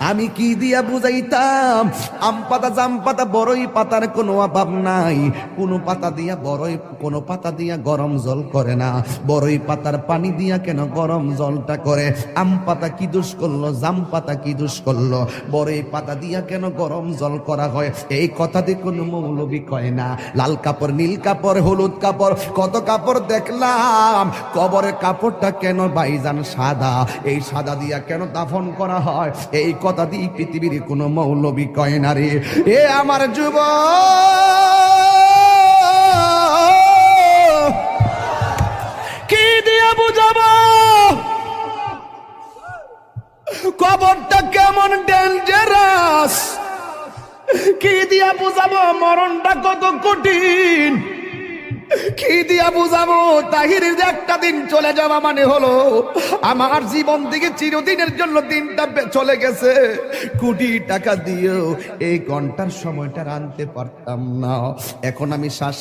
আমি কি দিয়া বুঝাইতাম? আম পাতা, জাম পাতা, বড়ই পাতার কোনো অভাব নাই। কোনো পাতা দিয়া বড়ই, কোনো পাতা দিয়া গরম জল করে না। বড়ই পাতার পানি দিয়া কেন গরম জলটা করে? আম পাতা কি দোষ করলো? জাম পাতা কি দোষ করলো? বড়ই পাতা দিয়া কেন গরম জল করা হয়? এই কথা দিয়ে কোনো মৌলবি কয় না। লাল কাপড়, নীল কাপড়, হলুদ কাপড়, কত কাপড় দেখলাম। কবরের কাপড়টা কেন ভাইজান সাদা? এই সাদা দিয়া কেন দাফন করা হয়? এই কথা দিয়ে পৃথিবীর কোনো মৌলবি কয় না রে। এ আমার যুবক, কি দিয়ে বুঝাবো কবরটা কেমন ডেঞ্জারাস? কি দিয়া বুঝাবো মরণটা কত কঠিন? কি দিয়া বুঝাবো তাহিরের একটা দিন চলে যাওয়া মানে হলো আমার জীবন থেকে চিরদিনের জন্য দিনটা চলে গেছে। কোটি টাকা দিয়েও এই ঘন্টার সময়টা আনতে পারতাম না। এখন আমি শ্বাস